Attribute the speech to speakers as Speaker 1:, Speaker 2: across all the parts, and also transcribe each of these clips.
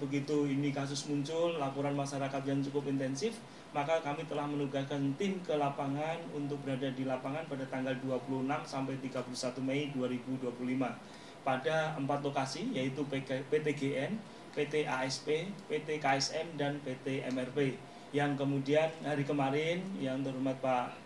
Speaker 1: begitu ini kasus muncul, laporan masyarakat yang cukup intensif, maka kami telah menugaskan tim ke lapangan untuk berada di lapangan pada tanggal 26 sampai 31 Mei 2025 pada 4 lokasi, yaitu PTGN, PT ASP, PT KSM, dan PT MRP. Yang kemudian hari kemarin yang terhormat Pak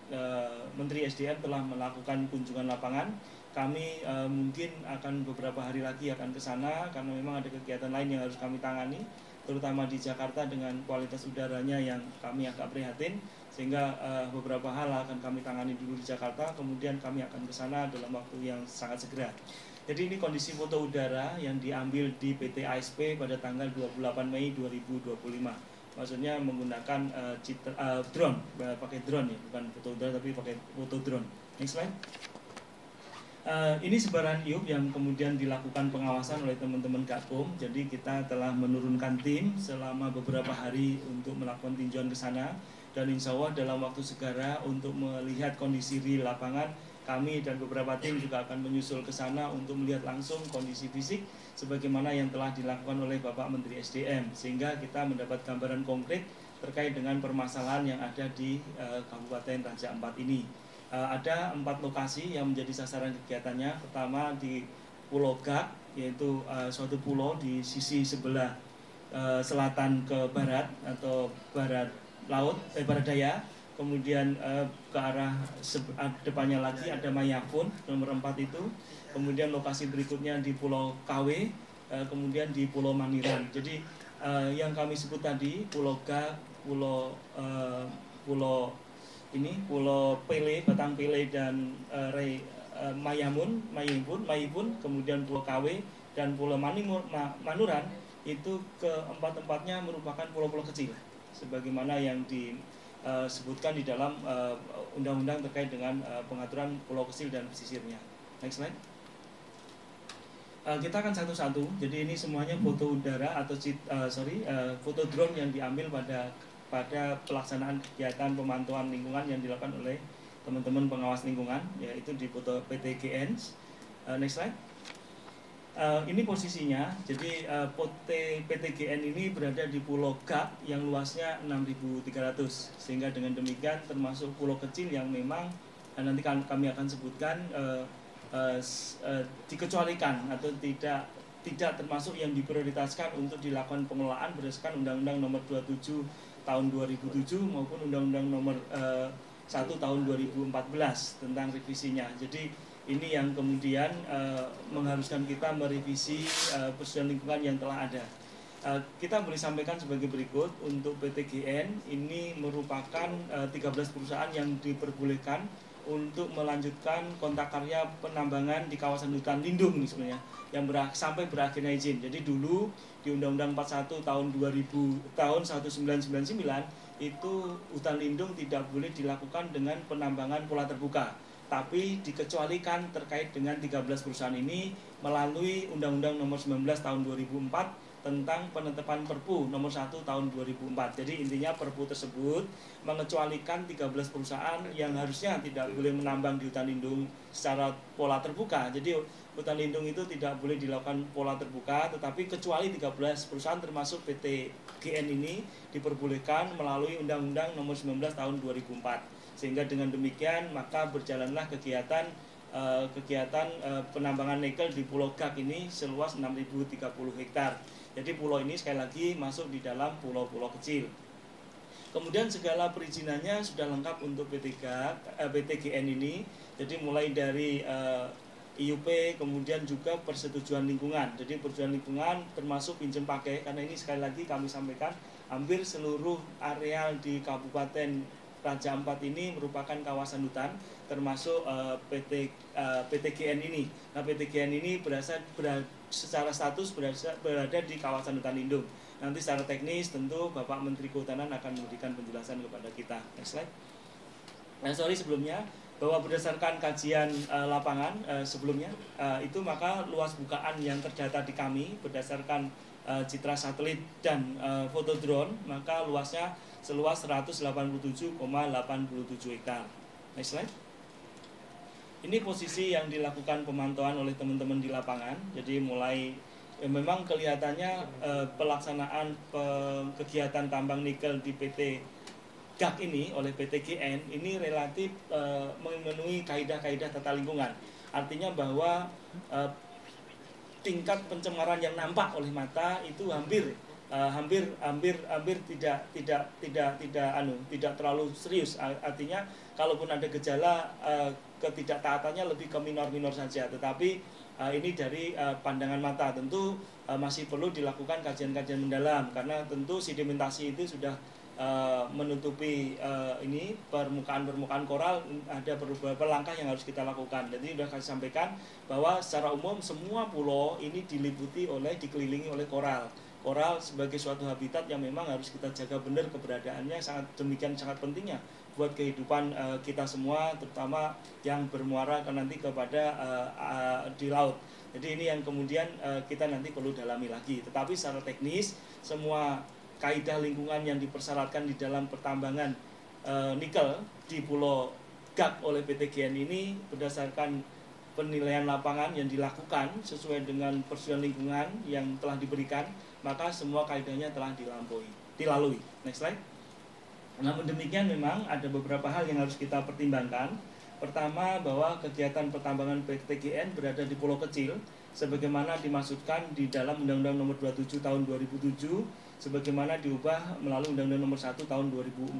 Speaker 1: Menteri SDM telah melakukan kunjungan lapangan. Kami mungkin akan beberapa hari lagi akan ke sana karena memang ada kegiatan lain yang harus kami tangani, terutama di Jakarta dengan kualitas udaranya yang kami agak prihatin, sehingga beberapa hal akan kami tangani dulu di Jakarta, kemudian kami akan ke sana dalam waktu yang sangat segera. Jadi ini kondisi foto udara yang diambil di PT ASP pada tanggal 28 Mei 2025. Maksudnya menggunakan drone, pakai drone ya, bukan foto udara tapi pakai foto drone. Next slide. Ini sebaran iup yang kemudian dilakukan pengawasan oleh teman-teman Gakum. Jadi kita telah menurunkan tim selama beberapa hari untuk melakukan tinjauan ke sana, dan insya Allah dalam waktu segera untuk melihat kondisi real lapangan, kami dan beberapa tim juga akan menyusul ke sana untuk melihat langsung kondisi fisik sebagaimana yang telah dilakukan oleh Bapak Menteri SDM, sehingga kita mendapat gambaran konkret terkait dengan permasalahan yang ada di Kabupaten Raja Ampat ini. Ada 4 lokasi yang menjadi sasaran kegiatannya. Pertama di Pulau Gak, yaitu suatu pulau di sisi sebelah selatan ke barat atau barat laut, barat daya. Kemudian ke arah depannya lagi ada Mayapun nomor 4 itu. Kemudian lokasi berikutnya di Pulau KW, kemudian di Pulau Maniran. Jadi yang kami sebut tadi Pulau Gak, Pulau Pele, Batang Pele, dan Mayapun, kemudian Pulau KW dan Pulau Manuran, itu keempat-empatnya merupakan pulau-pulau kecil sebagaimana yang disebutkan di dalam undang-undang terkait dengan pengaturan pulau kecil dan pesisirnya. Next slide. Kita akan satu-satu. Jadi ini semuanya foto udara atau foto drone yang diambil pada pelaksanaan kegiatan pemantauan lingkungan yang dilakukan oleh teman-teman pengawas lingkungan, yaitu di foto PTGN. Next slide. Ini posisinya. Jadi PTGN ini berada di Pulau Gak yang luasnya 6.300, sehingga dengan demikian termasuk pulau kecil yang memang nanti kami akan sebutkan dikecualikan atau tidak termasuk yang diprioritaskan untuk dilakukan pengelolaan berdasarkan Undang-Undang Nomor 27 Tahun 2007 maupun Undang-Undang Nomor 1 Tahun 2014 tentang revisinya. Jadi ini yang kemudian mengharuskan kita merevisi persetujuan lingkungan yang telah ada. Kita boleh sampaikan sebagai berikut. Untuk PTGN ini merupakan 13 perusahaan yang diperbolehkan untuk melanjutkan kontrak karya penambangan di kawasan hutan lindung nih sebenarnya, yang sampai berakhirnya izin. Jadi dulu di Undang-Undang 41 tahun 1999 itu hutan lindung tidak boleh dilakukan dengan penambangan pola terbuka, tapi dikecualikan terkait dengan 13 perusahaan ini melalui Undang-Undang Nomor 19 tahun 2004 tentang penetapan Perpu Nomor 1 Tahun 2004. Jadi intinya Perpu tersebut mengecualikan 13 perusahaan yang harusnya tidak boleh menambang di hutan lindung secara pola terbuka. Jadi hutan lindung itu tidak boleh dilakukan pola terbuka, tetapi kecuali 13 perusahaan termasuk PT GN ini diperbolehkan melalui Undang-Undang Nomor 19 Tahun 2004. Sehingga dengan demikian maka berjalanlah kegiatan penambangan nikel di Pulau Gak ini seluas 6.030 hektar. Jadi pulau ini sekali lagi masuk di dalam pulau-pulau kecil. Kemudian segala perizinannya sudah lengkap untuk PTGN ini. Jadi mulai dari IUP, kemudian juga persetujuan lingkungan. Jadi persetujuan lingkungan termasuk pinjam pakai, karena ini sekali lagi kami sampaikan hampir seluruh areal di Kabupaten Raja Ampat ini merupakan kawasan hutan, termasuk PTGN ini. Nah, PTGN ini secara status berada di kawasan hutan lindung. Nanti secara teknis tentu Bapak Menteri Kehutanan akan memberikan penjelasan kepada kita. Next slide. Nah, sebelumnya bahwa berdasarkan kajian lapangan sebelumnya itu maka luas bukaan yang terdata di kami berdasarkan citra satelit dan foto drone, maka luasnya seluas 187,87 hektar. Next slide. Ini posisi yang dilakukan pemantauan oleh teman-teman di lapangan. Jadi mulai Ya, memang kelihatannya pelaksanaan kegiatan tambang nikel di PT GAC ini oleh PT GN ini relatif memenuhi kaidah-kaidah tata lingkungan. Artinya bahwa tingkat pencemaran yang nampak oleh mata itu hampir tidak terlalu serius. Artinya kalaupun ada gejala ketidaktaatannya lebih ke minor-minor saja. Tetapi ini dari pandangan mata, tentu masih perlu dilakukan kajian-kajian mendalam karena tentu sedimentasi itu sudah menutupi ini permukaan koral. Ada beberapa langkah yang harus kita lakukan. Jadi sudah kami sampaikan bahwa secara umum semua pulau ini dikelilingi oleh koral. Koral sebagai suatu habitat yang memang harus kita jaga benar keberadaannya, sangat pentingnya buat kehidupan kita semua, terutama yang bermuara nanti kepada di laut. Jadi ini yang kemudian kita nanti perlu dalami lagi. Tetapi secara teknis semua kaidah lingkungan yang dipersyaratkan di dalam pertambangan nikel di Pulau GAC oleh PT GN ini berdasarkan penilaian lapangan yang dilakukan sesuai dengan persetujuan lingkungan yang telah diberikan, maka semua kaidahnya telah dilalui. Next slide. Namun demikian memang ada beberapa hal yang harus kita pertimbangkan. Pertama, bahwa kegiatan pertambangan PT GN berada di pulau kecil sebagaimana dimaksudkan di dalam Undang-Undang Nomor 27 Tahun 2007 sebagaimana diubah melalui Undang-Undang Nomor 1 Tahun 2004.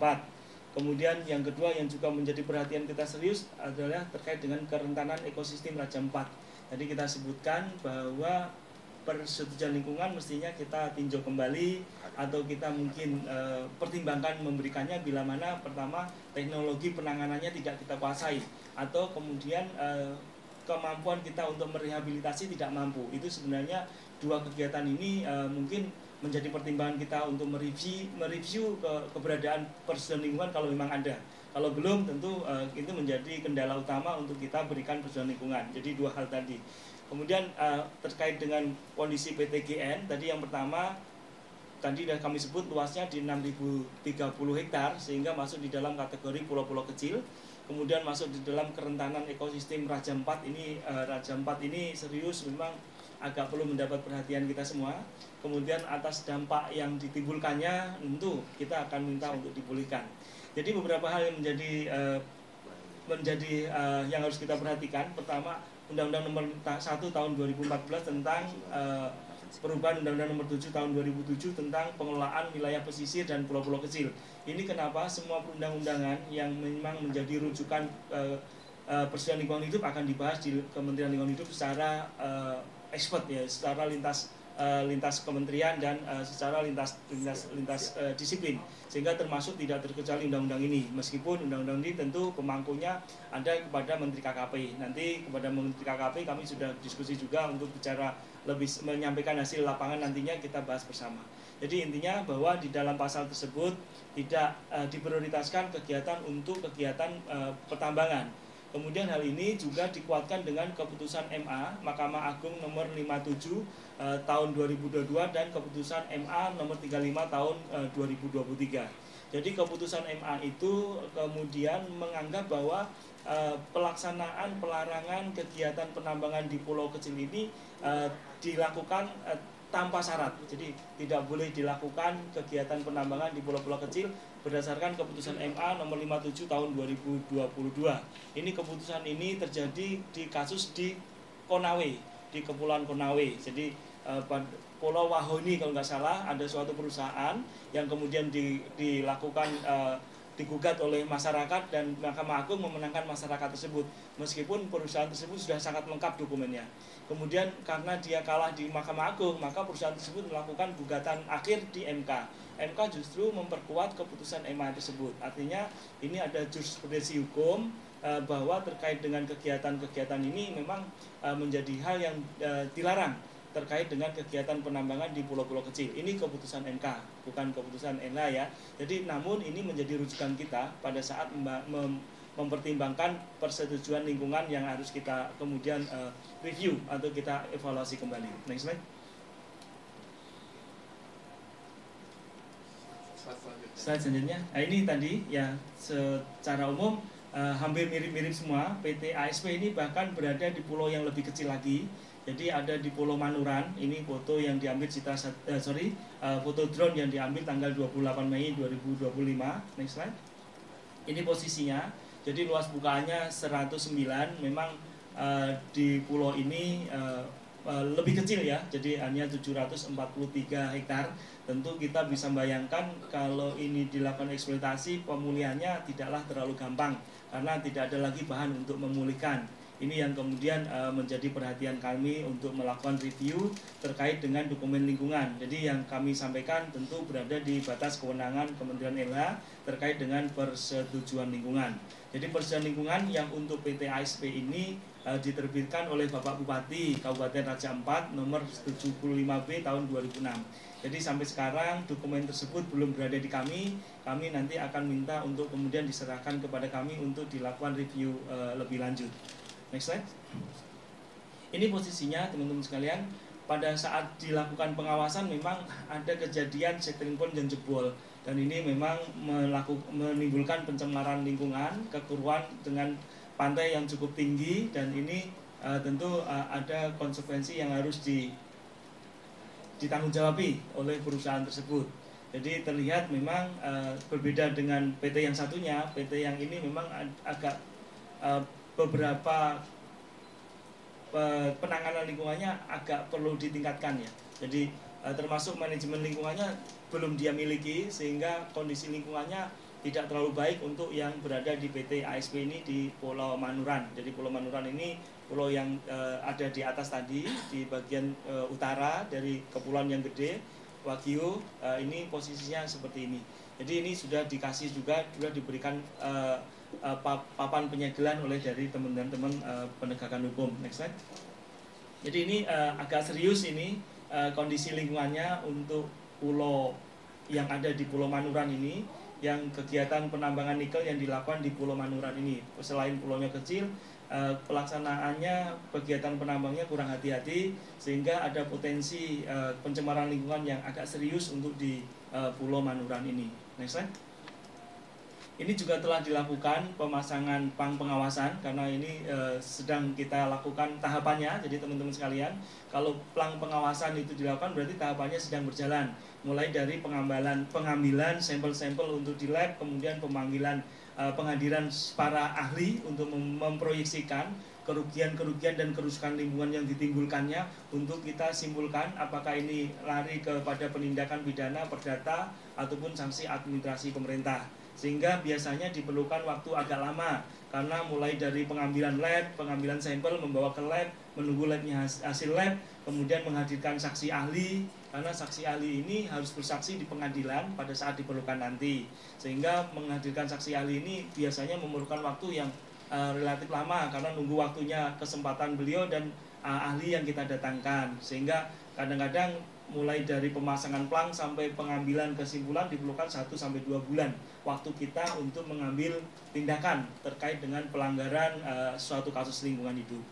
Speaker 1: Kemudian yang kedua yang juga menjadi perhatian kita serius adalah terkait dengan kerentanan ekosistem Raja Ampat. Tadi kita sebutkan bahwa persetujuan lingkungan mestinya kita tinjau kembali atau kita mungkin pertimbangkan memberikannya bila mana pertama teknologi penanganannya tidak kita kuasai atau kemudian kemampuan kita untuk merehabilitasi tidak mampu. Itu sebenarnya dua kegiatan ini mungkin menjadi pertimbangan kita untuk mereview keberadaan persetujuan lingkungan kalau memang ada. Kalau belum tentu itu menjadi kendala utama untuk kita berikan persetujuan lingkungan. Jadi dua hal tadi. Kemudian terkait dengan kondisi PT GN, tadi yang pertama tadi sudah kami sebut luasnya di 6.030 hektar sehingga masuk di dalam kategori pulau-pulau kecil. Kemudian masuk di dalam kerentanan ekosistem Raja Ampat ini. Raja Ampat ini serius memang agak perlu mendapat perhatian kita semua. Kemudian atas dampak yang ditimbulkannya tentu kita akan minta untuk dipulihkan. Jadi beberapa hal yang menjadi yang harus kita perhatikan. Pertama, Undang-Undang Nomor 1 Tahun 2014 tentang perubahan Undang-Undang Nomor 7 Tahun 2007 tentang pengelolaan wilayah pesisir dan pulau-pulau kecil. Ini kenapa semua perundang-undangan yang memang menjadi rujukan persetujuan lingkungan hidup akan dibahas di Kementerian Lingkungan Hidup secara expert ya, secara lintas kementerian dan secara lintas disiplin, sehingga termasuk tidak terkecuali undang-undang ini. Meskipun undang-undang ini tentu pemangkunya ada kepada Menteri KKP. Nanti kepada Menteri KKP kami sudah diskusi juga untuk bicara lebih menyampaikan hasil lapangan, nantinya kita bahas bersama. Jadi intinya bahwa di dalam pasal tersebut tidak diprioritaskan kegiatan untuk kegiatan pertambangan. Kemudian hal ini juga dikuatkan dengan keputusan MA Mahkamah Agung nomor 57 tahun 2022 dan keputusan MA nomor 35 tahun 2023. Jadi keputusan MA itu kemudian menganggap bahwa pelaksanaan pelarangan kegiatan penambangan di pulau kecil ini dilakukan tanpa syarat. Jadi tidak boleh dilakukan kegiatan penambangan di pulau-pulau kecil berdasarkan keputusan MA nomor 57 tahun 2022. Ini keputusan ini terjadi di kasus di Konawe, di Kepulauan Konawe. Jadi Pulau Wahoni kalau nggak salah ada suatu perusahaan yang kemudian dilakukan digugat oleh masyarakat dan Mahkamah Agung memenangkan masyarakat tersebut. Meskipun perusahaan tersebut sudah sangat lengkap dokumennya. Kemudian karena dia kalah di Mahkamah Agung, maka perusahaan tersebut melakukan gugatan akhir di MK. MK justru memperkuat keputusan MA tersebut. Artinya ini ada jurisprudensi hukum bahwa terkait dengan kegiatan-kegiatan ini memang menjadi hal yang dilarang terkait dengan kegiatan penambangan di pulau-pulau kecil. Ini keputusan MK, bukan keputusan NA ya. Jadi namun ini menjadi rujukan kita pada saat mempertimbangkan persetujuan lingkungan yang harus kita kemudian review atau kita evaluasi kembali. Next slide. Slide selanjutnya. Nah, ini tadi ya secara umum hampir mirip-mirip semua. PT ASP ini bahkan berada di pulau yang lebih kecil lagi, Jadi ada di Pulau Manuran, ini foto yang diambil foto drone yang diambil tanggal 28 Mei 2025. Next slide. Ini posisinya. Jadi luas bukaannya 109. Memang di pulau ini lebih kecil ya. Jadi hanya 743 hektar. Tentu kita bisa bayangkan kalau ini dilakukan eksploitasi, pemulihannya tidaklah terlalu gampang karena tidak ada lagi bahan untuk memulihkan. Ini yang kemudian menjadi perhatian kami untuk melakukan review terkait dengan dokumen lingkungan. Jadi yang kami sampaikan tentu berada di batas kewenangan Kementerian LH terkait dengan persetujuan lingkungan. Jadi persetujuan lingkungan yang untuk PT ASP ini diterbitkan oleh Bapak Bupati Kabupaten Raja Ampat nomor 75B tahun 2006. Jadi sampai sekarang dokumen tersebut belum berada di kami. Kami nanti akan minta untuk kemudian diserahkan kepada kami untuk dilakukan review lebih lanjut. Next slide. Ini posisinya teman-teman sekalian. Pada saat dilakukan pengawasan memang ada kejadian settling pond yang jebol. Dan ini memang menimbulkan pencemaran lingkungan, kekeruan dengan pantai yang cukup tinggi. Dan ini tentu ada konsekuensi yang harus ditanggung-jawabi oleh perusahaan tersebut. Jadi terlihat memang berbeda dengan PT yang satunya. PT yang ini memang agak beberapa penanganan lingkungannya agak perlu ditingkatkan ya. Jadi termasuk manajemen lingkungannya belum dia miliki sehingga kondisi lingkungannya tidak terlalu baik untuk yang berada di PT ASP ini di Pulau Manuran. Jadi Pulau Manuran ini pulau yang ada di atas tadi di bagian utara dari kepulauan yang gede Wagyu, ini posisinya seperti ini. Jadi ini sudah dikasih juga diberikan papan penyegelan oleh dari teman-teman penegakan hukum. Next slide. Jadi ini agak serius ini kondisi lingkungannya untuk pulau yang ada di Pulau Manuran ini, yang kegiatan penambangan nikel yang dilakukan di Pulau Manuran ini. Selain pulaunya kecil, pelaksanaannya kegiatan penambangnya kurang hati-hati sehingga ada potensi pencemaran lingkungan yang agak serius untuk di Pulau Manuran ini. Next slide. Ini juga telah dilakukan pemasangan pang pengawasan karena ini sedang kita lakukan tahapannya. Jadi teman-teman sekalian, kalau plang pengawasan itu dilakukan berarti tahapannya sedang berjalan. Mulai dari pengambilan sampel-sampel untuk di lab, kemudian penghadiran para ahli untuk memproyeksikan kerugian-kerugian dan kerusakan lingkungan yang ditimbulkannya untuk kita simpulkan apakah ini lari kepada penindakan pidana, perdata ataupun sanksi administrasi pemerintah. Sehingga biasanya diperlukan waktu agak lama karena mulai dari pengambilan lab, pengambilan sampel, membawa ke lab, menunggu labnya hasil lab, kemudian menghadirkan saksi ahli karena saksi ahli ini harus bersaksi di pengadilan pada saat diperlukan nanti. Sehingga menghadirkan saksi ahli ini biasanya memerlukan waktu yang relatif lama karena nunggu waktunya kesempatan beliau dan ahli yang kita datangkan. Sehingga kadang-kadang mulai dari pemasangan plang sampai pengambilan kesimpulan diperlukan 1-2 bulan waktu kita untuk mengambil tindakan terkait dengan pelanggaran suatu kasus lingkungan hidup.